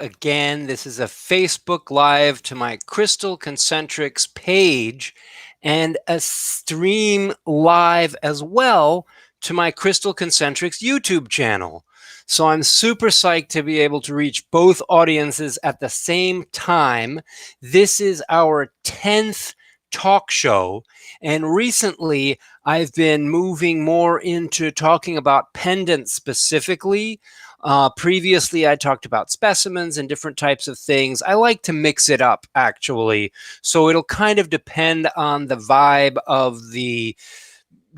again. This is a Facebook Live to my Crystal Concentrics page and a stream live as well to my Crystal Concentrics YouTube channel. So I'm super psyched to be able to reach both audiences at the same time. This is our 10th talk show, and recently I've been moving more into talking about pendants specifically. Previously, I talked about specimens and different types of things. I like to mix it up, actually. So it'll kind of depend on the vibe of the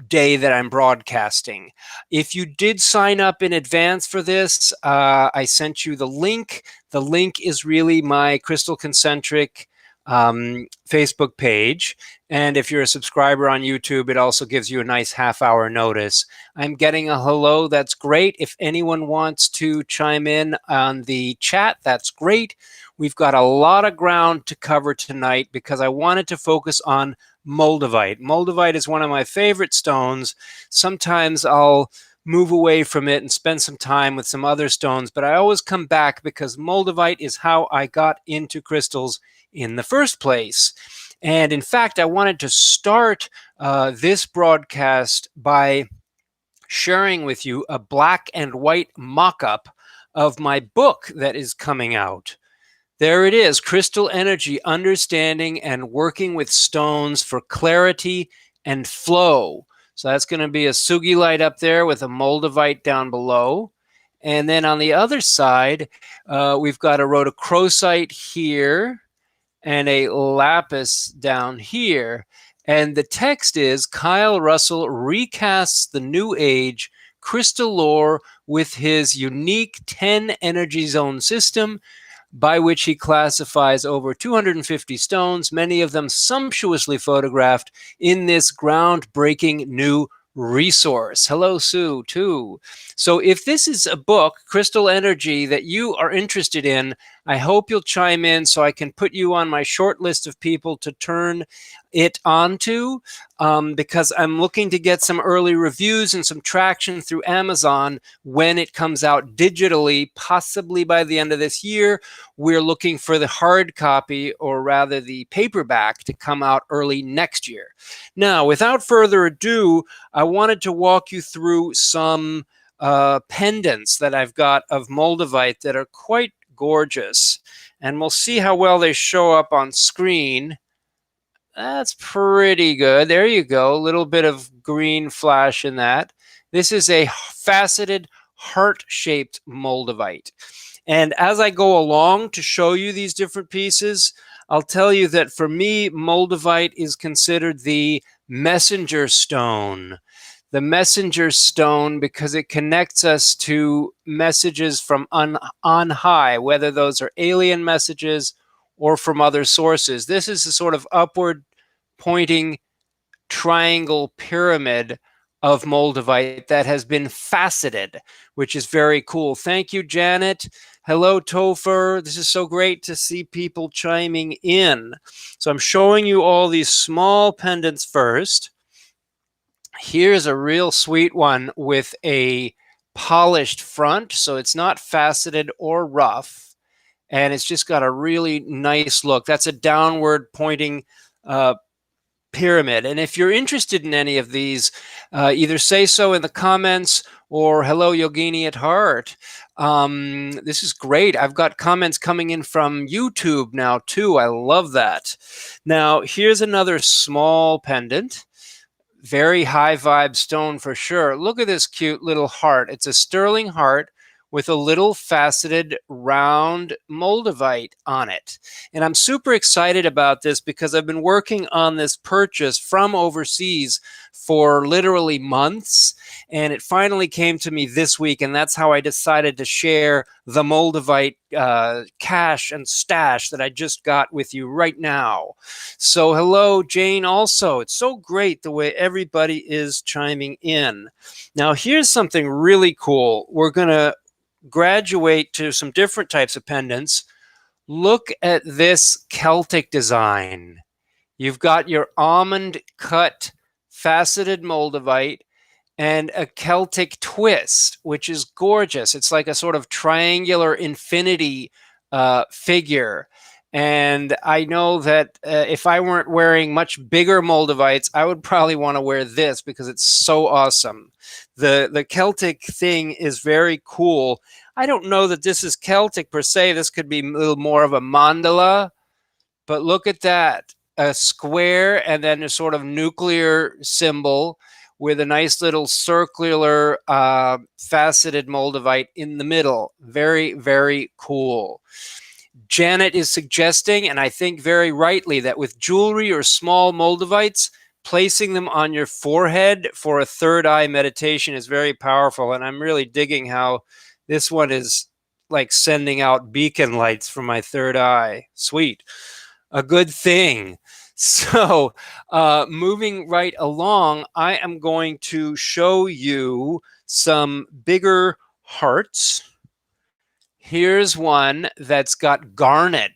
day that I'm broadcasting. If you did sign up in advance for this, I sent you the link. The link is really my Crystal Concentric Facebook page. And if you're a subscriber on YouTube, it also gives you a nice half-hour notice. I'm getting a hello. That's great. If anyone wants to chime in on the chat, that's great. We've got a lot of ground to cover tonight because I wanted to focus on Moldavite. Moldavite is one of my favorite stones. Sometimes I'll move away from it and spend some time with some other stones, but I always come back because Moldavite is how I got into crystals in the first place. And in fact, I wanted to start this broadcast by sharing with you a black and white mock-up of my book that is coming out. There it is, Crystal Energy, Understanding and Working with Stones for Clarity and Flow. So that's going to be a sugilite up there with a moldavite down below. And then on the other side, we've got a rhodochrosite here and a lapis down here. And the text is, Kyle Russell recasts the New Age crystal lore with his unique 10 energy zone system, by which he classifies over 250 stones, many of them sumptuously photographed in this groundbreaking new resource. Hello, Sue, too. So if this is a book, Crystal Energy, that you are interested in, I hope you'll chime in so I can put you on my short list of people to turn it onto, because I'm looking to get some early reviews and some traction through Amazon when it comes out digitally, possibly by the end of this year. We're looking for the hard copy, or rather the paperback, to come out early next year. Now, without further ado, I wanted to walk you through some pendants that I've got of Moldavite that are quite gorgeous, and we'll see how well they show up on screen. That's pretty good. There you go. A little bit of green flash in that. This is a faceted, heart-shaped Moldavite. And as I go along to show you these different pieces, I'll tell you that for me, Moldavite is considered the messenger stone. The messenger stone because it connects us to messages from on high, whether those are alien messages or from other sources. This is a sort of upward pointing triangle pyramid of Moldavite that has been faceted, which is very cool. Thank you, Janet. Hello, Topher. This is so great to see people chiming in. So I'm showing you all these small pendants first. Here's a real sweet one with a polished front, so it's not faceted or rough, and it's just got a really nice look. That's a downward pointing pyramid. And if you're interested in any of these, either say so in the comments or hello, Yogini at heart. This is great. I've got comments coming in from YouTube now too. I love that. Now, here's another small pendant. Very high vibe stone for sure. Look at this cute little heart. It's a sterling heart with a little faceted round Moldavite on it. And I'm super excited about this because I've been working on this purchase from overseas for literally months, and it finally came to me this week, and that's how I decided to share the Moldavite cache and stash that I just got with you right now. So hello, Jane, also. It's so great the way everybody is chiming in. Now, here's something really cool. We're going to graduate to some different types of pendants. Look at this Celtic design. You've got your almond cut faceted Moldavite and a Celtic twist, which is gorgeous. It's like a sort of triangular infinity figure. And I know that if I weren't wearing much bigger Moldavites, I would probably want to wear this because it's so awesome. The Celtic thing is very cool. I don't know that this is Celtic per se. This could be a little more of a mandala, but look at that. A square and then a sort of nuclear symbol with a nice little circular faceted Moldavite in the middle. Very, very cool. Janet is suggesting, and I think very rightly, that with jewelry or small Moldavites, placing them on your forehead for a third eye meditation is very powerful. And I'm really digging how this one is like sending out beacon lights from my third eye. Sweet. A good thing. So moving right along, I am going to show you some bigger hearts. Here's one that's got garnet.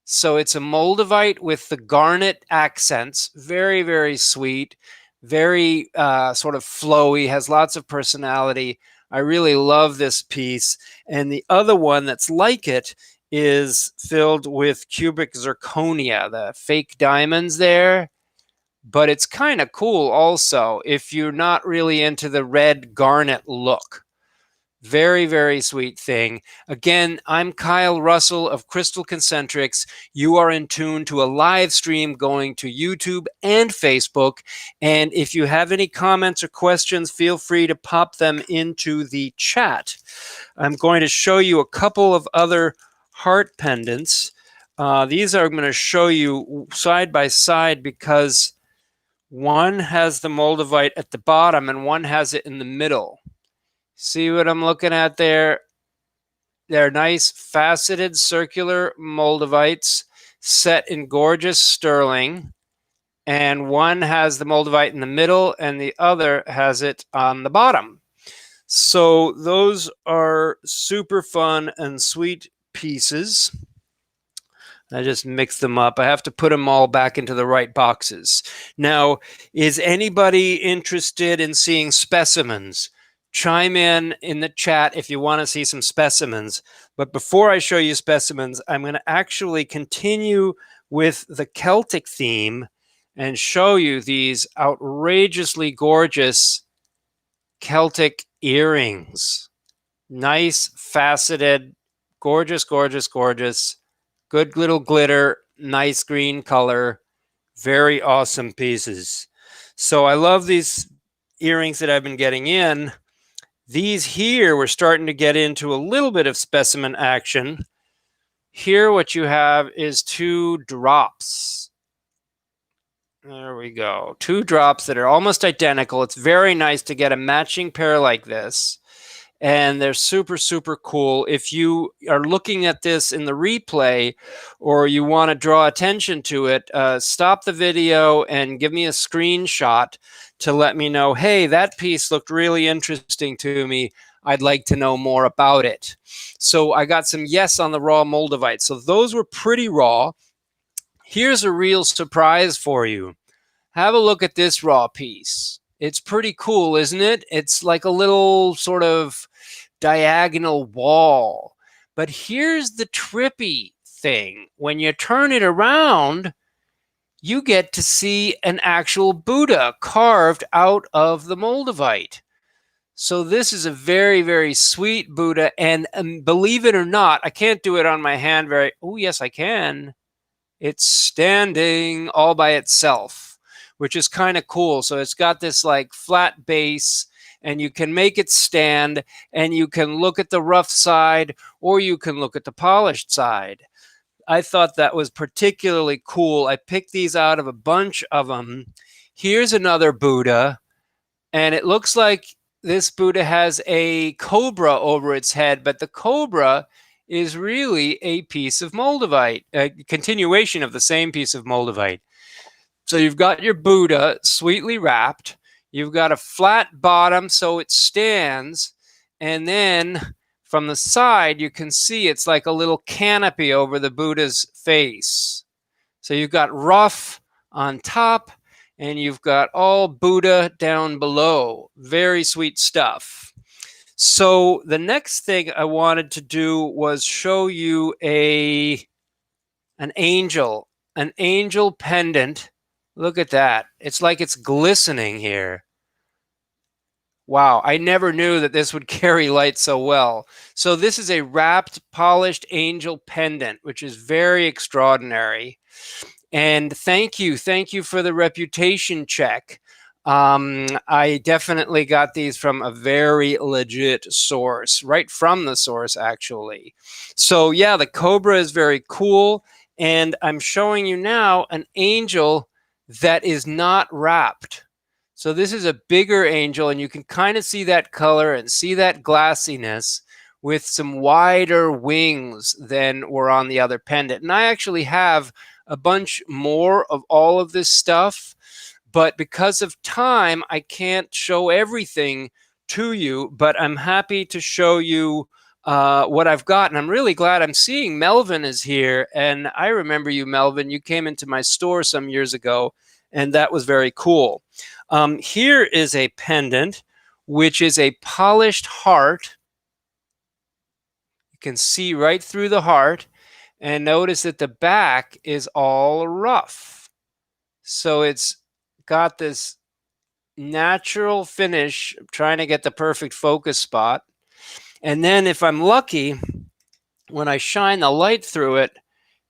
So it's a Moldavite with the garnet accents. Very, very sweet. Very sort of flowy, has lots of personality. I really love this piece. And the other one that's like it is filled with cubic zirconia, the fake diamonds there. But it's kind of cool also if you're not really into the red garnet look. Very, very sweet thing. Again, I'm Kyle Russell of Crystal Concentrics. You are in tune to a live stream going to YouTube and Facebook. And if you have any comments or questions, feel free to pop them into the chat. I'm going to show you a couple of other heart pendants. These are going to show you side by side because one has the Moldavite at the bottom and one has it in the middle. See what I'm looking at there? They're nice faceted circular Moldavites set in gorgeous sterling. And one has the Moldavite in the middle and the other has it on the bottom. So those are super fun and sweet pieces. I just mix them up. I have to put them all back into the right boxes. Now, is anybody interested in seeing specimens? Chime in the chat if you want to see some specimens. But before I show you specimens, I'm going to actually continue with the Celtic theme and show you these outrageously gorgeous Celtic earrings. Nice, faceted, gorgeous, gorgeous, gorgeous. Good little glitter, nice green color, very awesome pieces. So I love these earrings that I've been getting in. These here, we're starting to get into a little bit of specimen action. Here what you have is 2 drops. There we go. 2 drops that are almost identical. It's very nice to get a matching pair like this. And they're super, super cool. If you are looking at this in the replay or you want to draw attention to it, stop the video and give me a screenshot to let me know, hey, that piece looked really interesting to me. I'd like to know more about it. So I got some yes on the raw Moldavite. So those were pretty raw. Here's a real surprise for you. Have a look at this raw piece. It's pretty cool, isn't it? It's like a little sort of diagonal wall. But here's the trippy thing. When you turn it around, you get to see an actual Buddha carved out of the Moldavite. So this is a very, very sweet Buddha. And believe it or not, I can't do it on my hand very... Oh, yes, I can. It's standing all by itself, which is kind of cool. So it's got this like flat base and you can make it stand and you can look at the rough side or you can look at the polished side. I thought that was particularly cool. I picked these out of a bunch of them. Here's another Buddha, and it looks like this Buddha has a cobra over its head, but the cobra is really a piece of Moldavite, a continuation of the same piece of Moldavite. So you've got your Buddha sweetly wrapped. You've got a flat bottom so it stands. And then from the side, you can see it's like a little canopy over the Buddha's face. So you've got rough on top and you've got all Buddha down below. Very sweet stuff. So the next thing I wanted to do was show you an angel pendant. Look at that. It's like it's glistening here. Wow, I never knew that this would carry light so well. So this is a wrapped, polished angel pendant, which is very extraordinary. And thank you for the reputation check. I definitely got these from a very legit source, right from the source, actually. So yeah, the cobra is very cool. And I'm showing you now an angel that is not wrapped. So this is a bigger angel, and you can kind of see that color and see that glassiness with some wider wings than were on the other pendant. And I actually have a bunch more of all of this stuff, but because of time, I can't show everything to you, but I'm happy to show you what I've got. And I'm really glad I'm seeing Melvin is here. And I remember you, Melvin. You came into my store some years ago, and that was very cool. Here is a pendant, which is a polished heart. You can see right through the heart, and notice that the back is all rough. So it's got this natural finish. I'm trying to get the perfect focus spot. And then if I'm lucky, when I shine the light through it,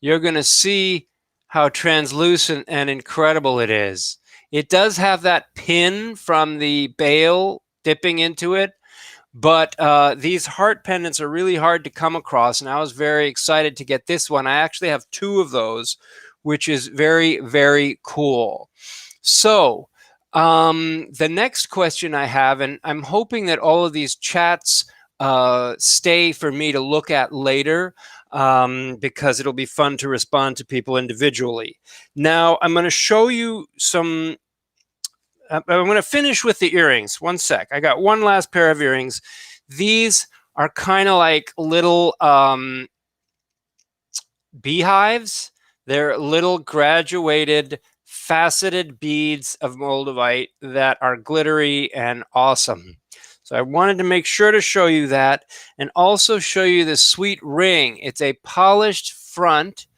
you're going to see how translucent and incredible it is. It does have that pin from the bale dipping into it, but these heart pendants are really hard to come across, and I was very excited to get this one. I actually have two of those, which is very, very cool. So the next question I have, and I'm hoping that all of these chats stay for me to look at later, because it'll be fun to respond to people individually. Now, I'm going to show you some. I'm going to finish with the earrings. One sec. I got one last pair of earrings. These are kind of like little beehives. They're little graduated faceted beads of Moldavite that are glittery and awesome. So I wanted to make sure to show you that, and also show you this sweet ring. It's a polished front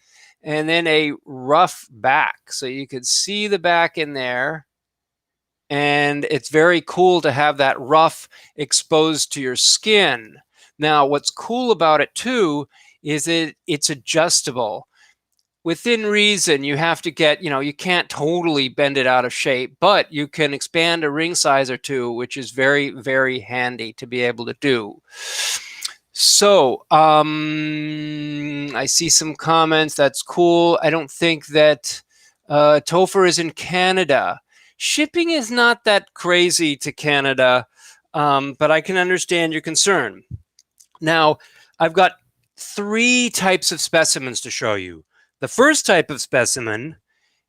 and then a rough back. So you can see the back in there. And it's very cool to have that rough exposed to your skin. Now, what's cool about it too is it's adjustable. Within reason, you have to get, you can't totally bend it out of shape, but you can expand a ring size or two, which is very, very handy to be able to do. So I see some comments. That's cool. I don't think that Topher is in Canada. Shipping is not that crazy to Canada, but I can understand your concern. Now, I've got three types of specimens to show you. The first type of specimen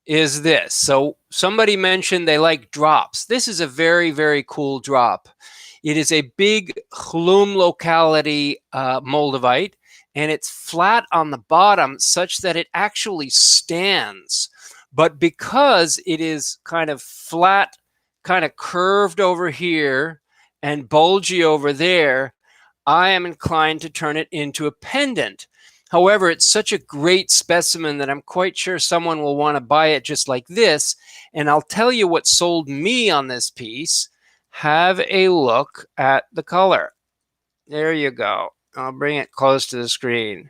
is this. So somebody mentioned they like drops. This is a very, very cool drop. It is a big Chlum locality Moldavite, and it's flat on the bottom such that it actually stands. But because it is kind of flat, kind of curved over here and bulgy over there, I am inclined to turn it into a pendant. However, it's such a great specimen that I'm quite sure someone will want to buy it just like this. And I'll tell you what sold me on this piece. Have a look at the color. There you go. I'll bring it close to the screen.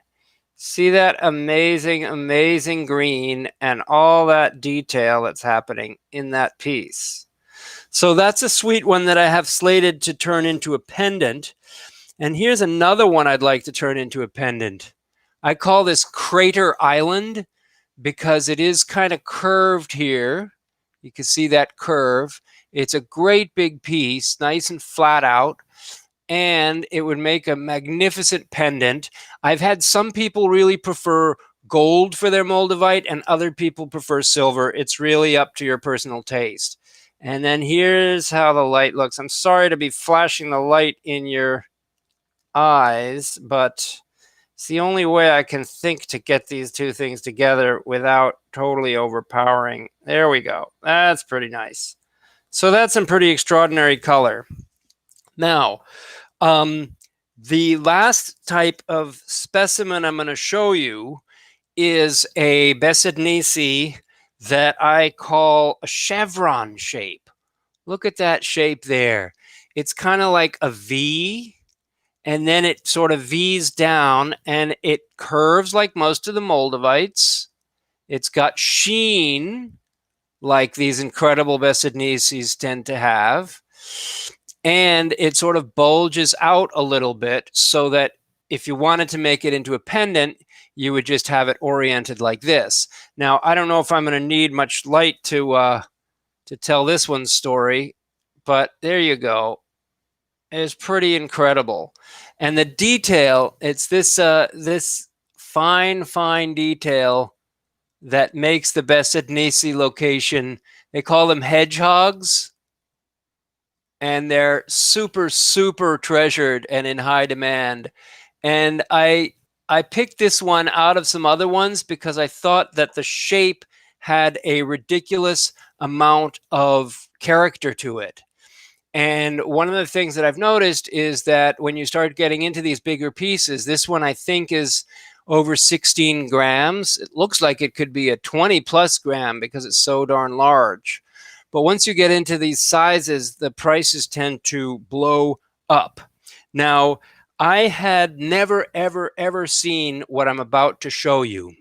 See that amazing, amazing green and all that detail that's happening in that piece. So that's a sweet one that I have slated to turn into a pendant. And here's another one I'd like to turn into a pendant. I call this Crater Island because it is kind of curved here. You can see that curve. It's a great big piece, nice and flat out, and it would make a magnificent pendant. I've had some people really prefer gold for their Moldavite, and other people prefer silver. It's really up to your personal taste. And then here's how the light looks. I'm sorry to be flashing the light in your eyes, but it's the only way I can think to get these two things together without totally overpowering. There we go. That's pretty nice. So that's some pretty extraordinary color. Now, The last type of specimen I'm going to show you is a Besednice that I call a chevron shape. Look at that shape there. It's kind of like a V, and then it sort of V's down, and it curves like most of the Moldavites. It's got sheen, like these incredible Besednices tend to have. And it sort of bulges out a little bit so that if you wanted to make it into a pendant, you would just have it oriented like this. Now, I don't know if I'm going to need much light to tell this one's story, but there you go. It's pretty incredible. And the detail, it's this fine detail that makes the Besednice location. They call them hedgehogs, and they're super treasured and in high demand. And I picked this one out of some other ones because I thought that the shape had a ridiculous amount of character to it. And one of the things that I've noticed is that when you start getting into these bigger pieces, this one I think is over 16 grams. It looks like it could be a 20 plus gram because it's so darn large. But once you get into these sizes, the prices tend to blow up. Now, I had never, ever seen what I'm about to show you.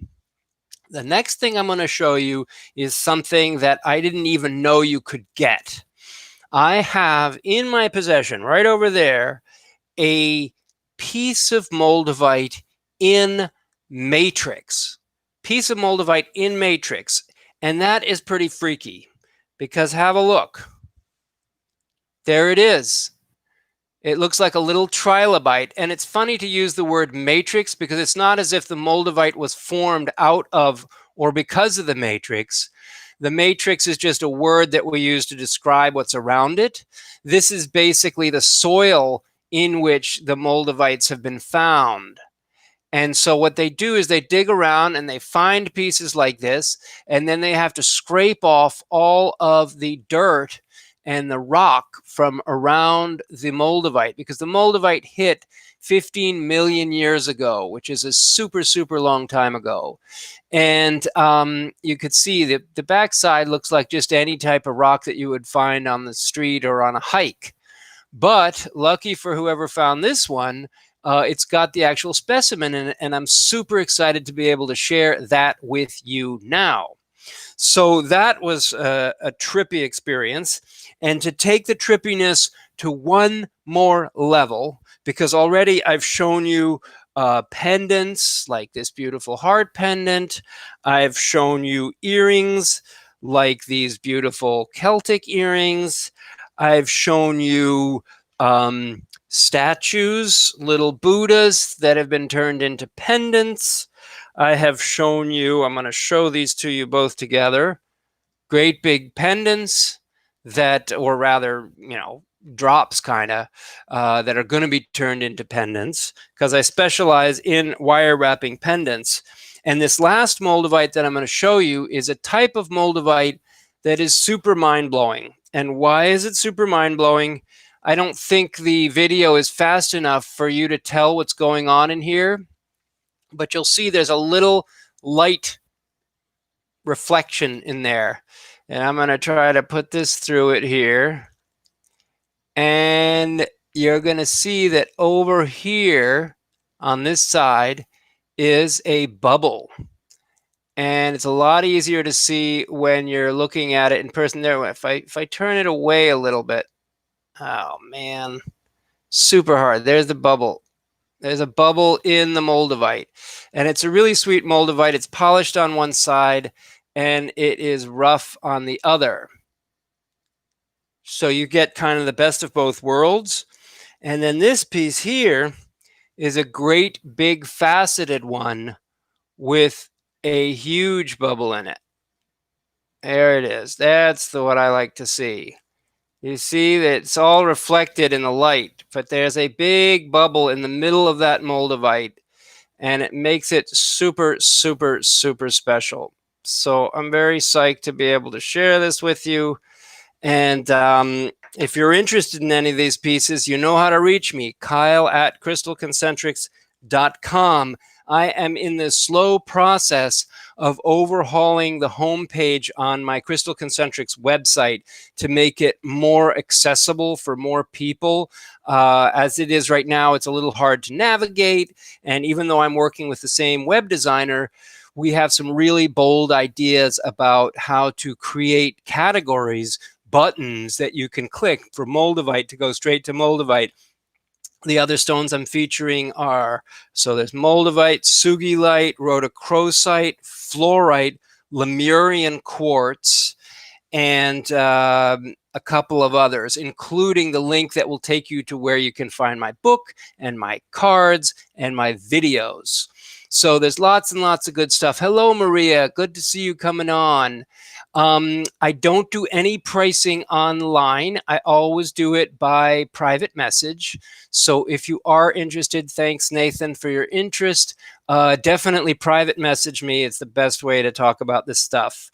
The next thing I'm going to show you is something that I didn't even know you could get. I have in my possession, right over there, a piece of Moldavite in matrix. Piece of Moldavite in matrix. And that is pretty freaky because have a look. There it is. It looks like a little trilobite. And it's funny to use the word matrix because it's not as if the Moldavite was formed out of or because of the matrix. The matrix is just a word that we use to describe what's around it. This is basically the soil in which the Moldavites have been found. And so what they do is they dig around and they find pieces like this, and then they have to scrape off all of the dirt and the rock from around the Moldavite, because the Moldavite hit 15 million years ago, which is a super long time ago. And you could see that the backside looks like just any type of rock that you would find on the street or on a hike. But lucky for whoever found this one, it's got the actual specimen in it, and I'm super excited to be able to share that with you now. So that was a trippy experience. And to take the trippiness to one more level, because already I've shown you pendants like this beautiful heart pendant. I've shown you earrings like these beautiful Celtic earrings. I've shown you statues, little Buddhas that have been turned into pendants. I have shown you, I'm going to show these to you both together, great big pendants that, or rather, drops kind of, that are going to be turned into pendants because I specialize in wire wrapping pendants. And this last Moldavite that I'm going to show you is a type of Moldavite that is super mind-blowing. And why is it super mind-blowing? I don't think the video is fast enough for you to tell what's going on in here, but you'll see there's a little light reflection in there. And I'm going to try to put this through it here. And you're going to see that over here on this side is a bubble. And it's a lot easier to see when you're looking at it in person. There, if I turn it away a little bit, oh man, super hard. There's the bubble. There's a bubble in the Moldavite. And it's a really sweet Moldavite. It's polished on one side and it is rough on the other. So you get kind of the best of both worlds. And then this piece here is a great big faceted one with a huge bubble in it. There it is. That's what I like to see. You see that it's all reflected in the light, but there's a big bubble in the middle of that Moldavite, and it makes it super special. So I'm very psyched to be able to share this with you. And If you're interested in any of these pieces, you know how to reach me, Kyle@crystalconcentrics.com. I am in the slow process of overhauling the homepage on my Crystal Concentrics website to make it more accessible for more people. As it is right now, it's a little hard to navigate. And even though I'm working with the same web designer, we have some really bold ideas about how to create categories, buttons that you can click for Moldavite to go straight to Moldavite. The other stones I'm featuring are, so there's Moldavite, Sugilite, rhodochrosite, fluorite, Lemurian quartz, and a couple of others, including the link that will take you to where you can find my book and my cards and my videos. So there's lots and lots of good stuff. Hello, Maria. Good to see you coming on. I don't do any pricing online. I always do it by private message. So if you are interested, thanks, Nathan, for your interest. Definitely private message me. It's the best way to talk about this stuff.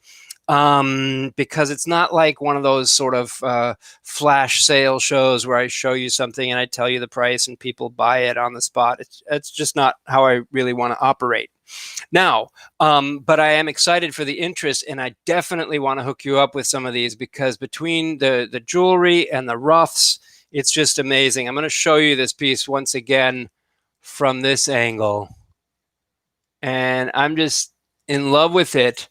Because it's not like one of those sort of flash sale shows where I show you something and I tell you the price and people buy it on the spot. It's just not how I really want to operate. Now, but I am excited for the interest, and I definitely want to hook you up with some of these, because between the jewelry and the roughs, it's just amazing. I'm going to show you this piece once again from this angle, and I'm just in love with it.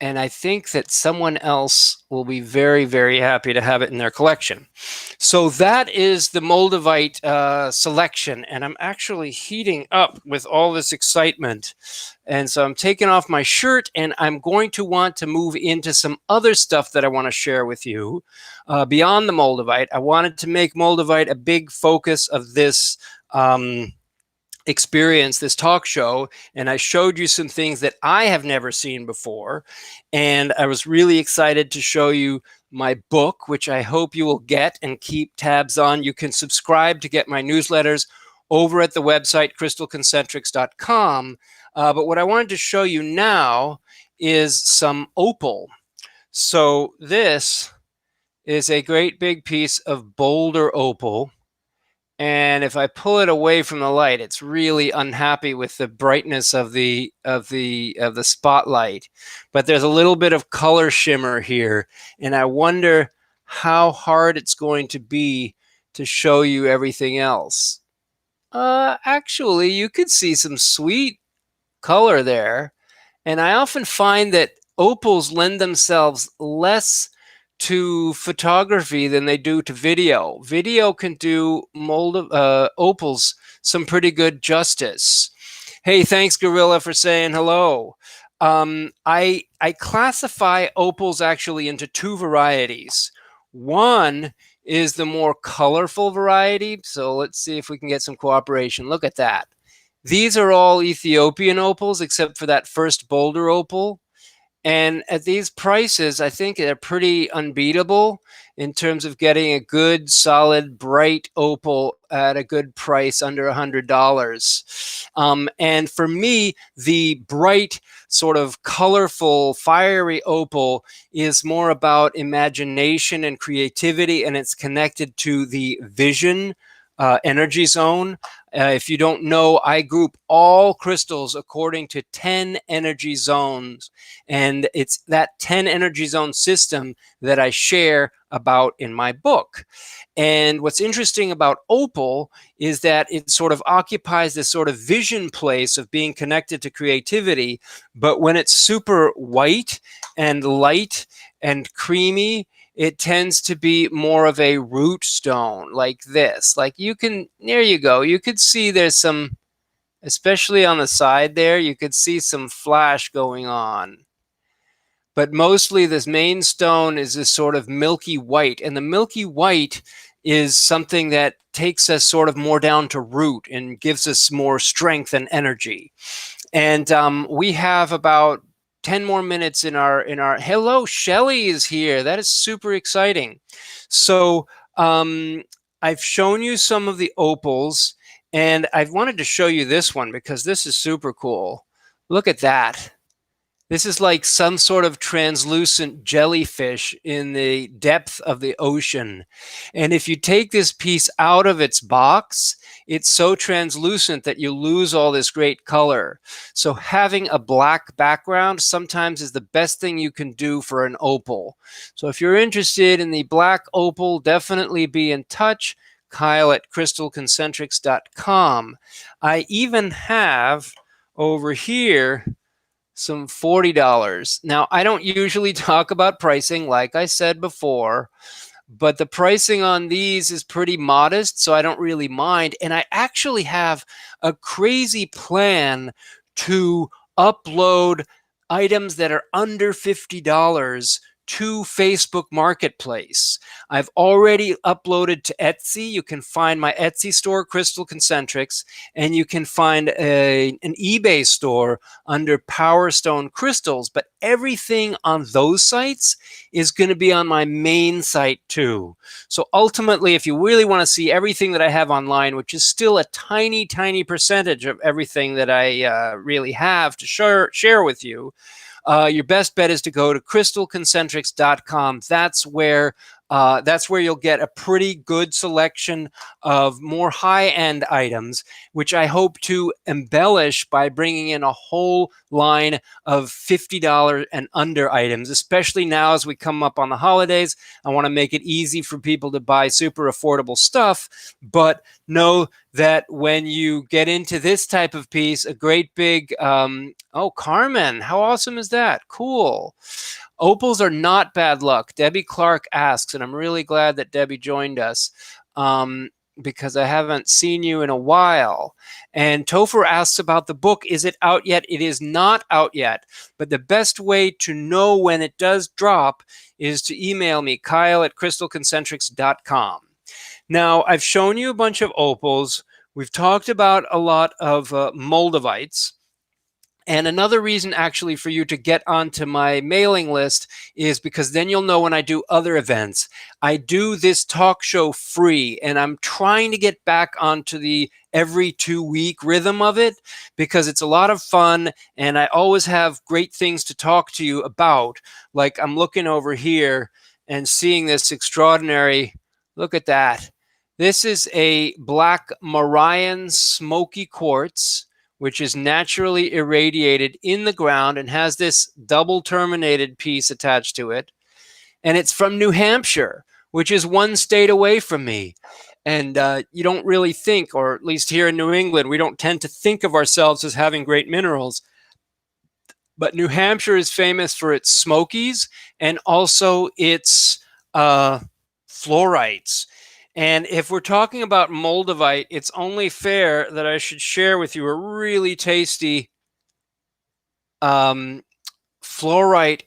And I think that someone else will be very, very happy to have it in their collection. So that is the Moldavite selection, and I'm actually heating up with all this excitement. And so I'm taking off my shirt, and I'm going to want to move into some other stuff that I want to share with you beyond the Moldavite. I wanted to make Moldavite a big focus of this experience, this talk show, and I showed you some things that I have never seen before. And I was really excited to show you my book, which I hope you will get and keep tabs on. You can subscribe to get my newsletters over at the website crystalconcentrics.com. But what I wanted to show you now is some opal. So this is a great big piece of boulder opal. And if I pull it away from the light, it's really unhappy with the brightness of the spotlight. But there's a little bit of color shimmer here, and I wonder how hard it's going to be to show you everything else. Actually, you could see some sweet color there, and I often find that opals lend themselves less to photography than they do to video. Video can do opals some pretty good justice. Hey, thanks, Gorilla, for saying hello. I classify opals actually into two varieties. One is the more colorful variety. So let's see if we can get some cooperation. Look at that. These are all Ethiopian opals except for that first boulder opal. And at these prices, I think they're pretty unbeatable in terms of getting a good, solid, bright opal at a good price, under $100. And for me, the bright, sort of colorful, fiery opal is more about imagination and creativity, and it's connected to the vision energy zone. If you don't know, I group all crystals according to 10 energy zones, and it's that 10 energy zone system that I share about in my book. And what's interesting about opal is that it sort of occupies this sort of vision place of being connected to creativity, but when it's super white and light and creamy, it tends to be more of a root stone, like this. Like there you go. You could see there's some, especially on the side there, you could see some flash going on. But mostly this main stone is this sort of milky white. And the milky white is something that takes us sort of more down to root and gives us more strength and energy. And we have about 10 more minutes in our hello, Shelly is here. That is super exciting. So I've shown you some of the opals, and I wanted to show you this one because this is super cool. Look at that. This is like some sort of translucent jellyfish in the depth of the ocean. And if you take this piece out of its box, it's so translucent that you lose all this great color. So having a black background sometimes is the best thing you can do for an opal. So if you're interested in the black opal, definitely be in touch. Kyle at crystalconcentrics.com. I even have over here some $40. Now, I don't usually talk about pricing, like I said before, but the pricing on these is pretty modest, so I don't really mind. And I actually have a crazy plan to upload items that are under $50 to Facebook Marketplace. I've already uploaded to Etsy. You can find my Etsy store, Crystal Concentrics, and you can find an eBay store under Power Stone Crystals. But everything on those sites is going to be on my main site too. So ultimately, if you really want to see everything that I have online, which is still a tiny, tiny percentage of everything that I really have to share with you, your best bet is to go to crystalconcentrics.com. That's where you'll get a pretty good selection of more high-end items, which I hope to embellish by bringing in a whole line of $50 and under items, especially now as we come up on the holidays. I want to make it easy for people to buy super affordable stuff, but know that when you get into this type of piece, a great big, oh, Carmen, how awesome is that? Cool. Opals are not bad luck. Debbie Clark asks, and I'm really glad that Debbie joined us because I haven't seen you in a while. And Topher asks about the book. Is it out yet? It is not out yet. But the best way to know when it does drop is to email me, Kyle at crystalconcentrics.com. Now, I've shown you a bunch of opals. We've talked about a lot of Moldavites. And another reason actually for you to get onto my mailing list is because then you'll know when I do other events. I do this talk show free, and I'm trying to get back onto the every 2-week rhythm of it because it's a lot of fun, and I always have great things to talk to you about. Like I'm looking over here and seeing this extraordinary, look at that. This is a black Morion Smoky quartz, which is naturally irradiated in the ground and has this double terminated piece attached to it. And it's from New Hampshire, which is one state away from me. And you don't really think, or at least here in New England, we don't tend to think of ourselves as having great minerals. But New Hampshire is famous for its smokies and also its fluorites. And if we're talking about Moldavite, it's only fair that I should share with you a really tasty fluorite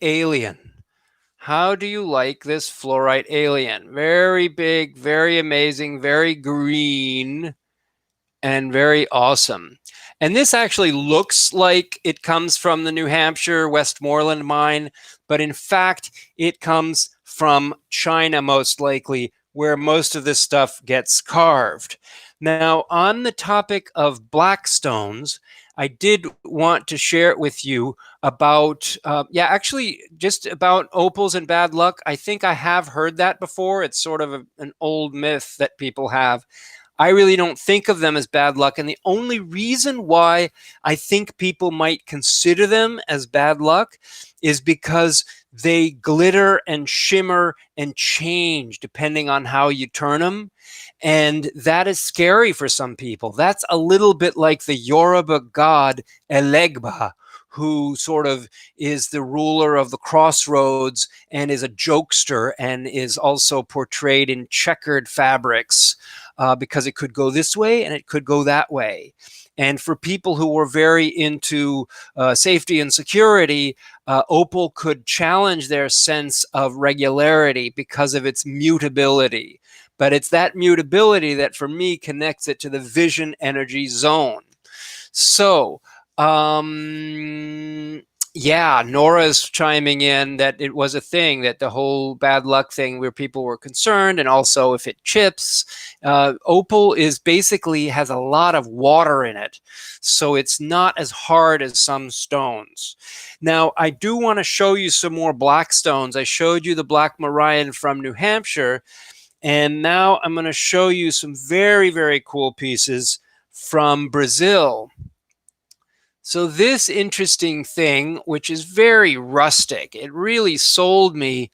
alien. How do you like this fluorite alien? Very big, very amazing, very green, and very awesome. And this actually looks like it comes from the New Hampshire Westmoreland mine, but in fact, it comes from China most likely, where most of this stuff gets carved. Now, on the topic of black stones, I did want to share it with you about, actually just about opals and bad luck. I think I have heard that before. It's sort of an old myth that people have. I really don't think of them as bad luck. And the only reason why I think people might consider them as bad luck is because they glitter and shimmer and change depending on how you turn them. And that is scary for some people. That's a little bit like the Yoruba god Elegba, who sort of is the ruler of the crossroads and is a jokester and is also portrayed in checkered fabrics because it could go this way and it could go that way. And for people who were very into safety and security, opal could challenge their sense of regularity because of its mutability. But it's that mutability that, for me, connects it to the vision energy zone. So, Yeah, Nora's chiming in that it was a thing, that the whole bad luck thing where people were concerned, and also if it chips. Opal is basically has a lot of water in it, so it's not as hard as some stones. Now, I do want to show you some more black stones. I showed you the black Morion from New Hampshire, and now I'm going to show you some very, very cool pieces from Brazil. So this interesting thing, which is very rustic, it really sold me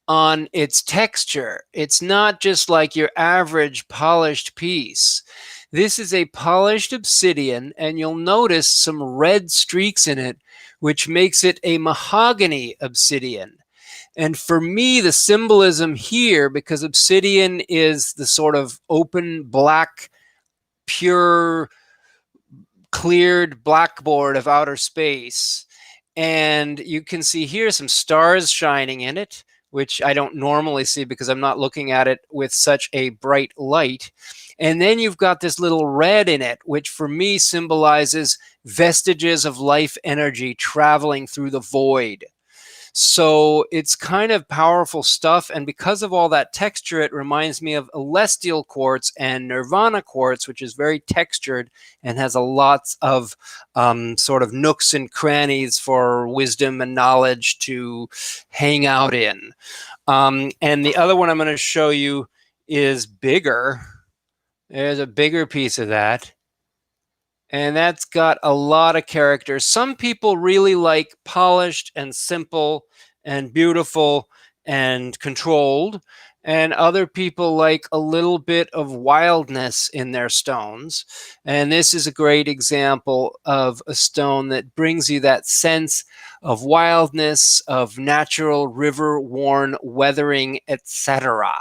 on its texture. It's not just like your average polished piece. This is a polished obsidian, and you'll notice some red streaks in it, which makes it a mahogany obsidian. And for me, the symbolism here, because obsidian is the sort of open, black, pure, cleared blackboard of outer space. And you can see here some stars shining in it, which I don't normally see because I'm not looking at it with such a bright light. And then you've got this little red in it, which for me symbolizes vestiges of life energy traveling through the void. So it's kind of powerful stuff. And because of all that texture, it reminds me of celestial quartz and nirvana quartz, which is very textured and has a lots of sort of nooks and crannies for wisdom and knowledge to hang out in. And the other one I'm going to show you is bigger. There's a bigger piece of that. And that's got a lot of character. Some people really like polished and simple and beautiful and controlled. And other people like a little bit of wildness in their stones. And this is a great example of a stone that brings you that sense of wildness, of natural river-worn weathering, etc.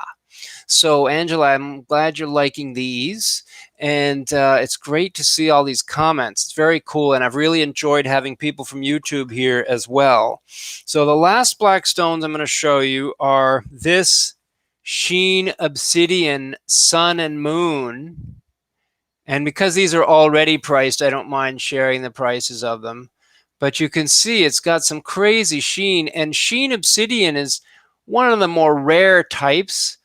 So, Angela, I'm glad you're liking these. And it's great to see all these comments. It's very cool. And I've really enjoyed having people from YouTube here as well. So the last black stones I'm going to show you are this Sheen Obsidian Sun and Moon. And because these are already priced, I don't mind sharing the prices of them. But you can see it's got some crazy sheen. And Sheen Obsidian is one of the more rare types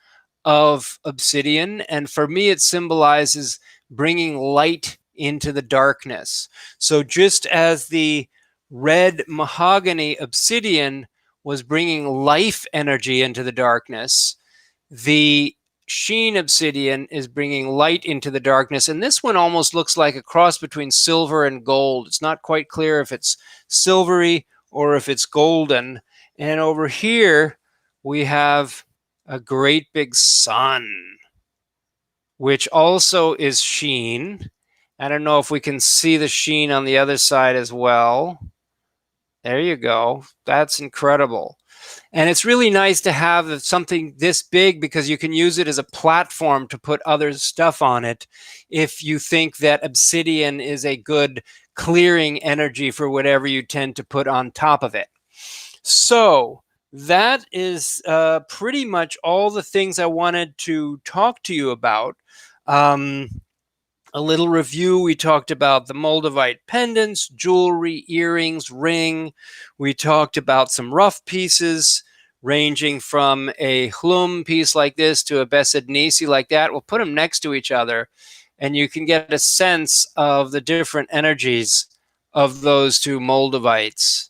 of obsidian, and for me it symbolizes bringing light into the darkness. So just as the red mahogany obsidian was bringing life energy into the darkness, the Sheen obsidian is bringing light into the darkness. And this one almost looks like a cross between silver and gold. It's not quite clear if it's silvery or if it's golden. And over here we have a great big sun, which also is sheen. I don't know if we can see the sheen on the other side as well. There you go. That's incredible. And it's really nice to have something this big because you can use it as a platform to put other stuff on it if you think that obsidian is a good clearing energy for whatever you tend to put on top of it. So that is pretty much all the things I wanted to talk to you about. A little review. We talked about the Moldavite pendants, jewelry, earrings, ring. We talked about some rough pieces ranging from a Hlum piece like this to a Besednice like that. We'll put them next to each other and you can get a sense of the different energies of those two Moldavites.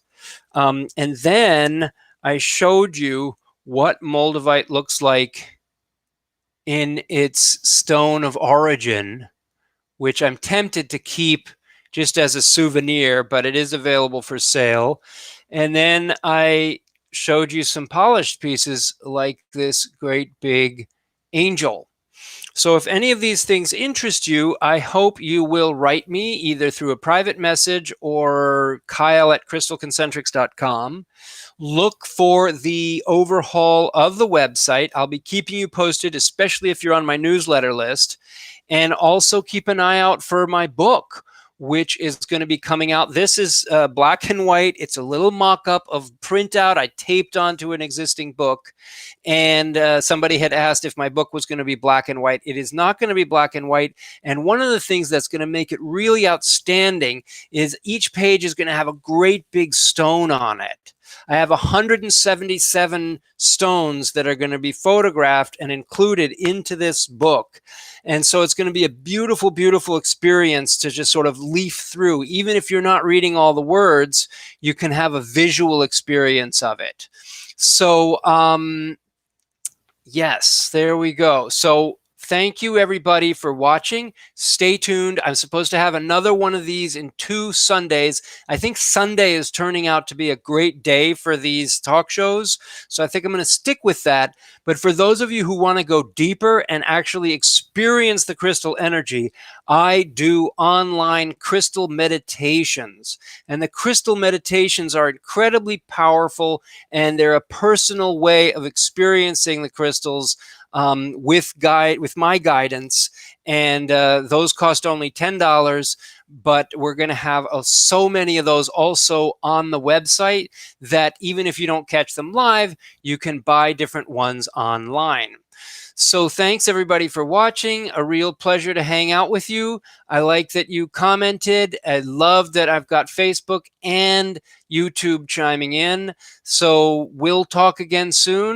And then I showed you what Moldavite looks like in its stone of origin, which I'm tempted to keep just as a souvenir, but it is available for sale. And then I showed you some polished pieces like this great big angel. So if any of these things interest you, I hope you will write me either through a private message or kyle@crystalconcentrics.com. Look for the overhaul of the website. I'll be keeping you posted, especially if you're on my newsletter list. And also keep an eye out for my book, which is going to be coming out. This is black and white. It's a little mock-up of printout I taped onto an existing book. And somebody had asked if my book was going to be black and white. It is not going to be black and white. And one of the things that's going to make it really outstanding is each page is going to have a great big stone on it. I have 177 stones that are going to be photographed and included into this book. And so it's going to be a beautiful, beautiful experience to just sort of leaf through. Even if you're not reading all the words, you can have a visual experience of it. So, yes, there we go. So thank you, everybody, for watching. Stay tuned. I'm supposed to have another one of these in 2 Sundays. I think Sunday is turning out to be a great day for these talk shows. So I think I'm going to stick with that. But for those of you who want to go deeper and actually experience the crystal energy, I do online crystal meditations. And the crystal meditations are incredibly powerful, and they're a personal way of experiencing the crystals with my guidance, and those cost only $10, but we're going to have so many of those also on the website that even if you don't catch them live, you can buy different ones online. So thanks everybody for watching. A real pleasure to hang out with you. I like that you commented. I love that I've got Facebook and YouTube chiming in. So we'll talk again soon.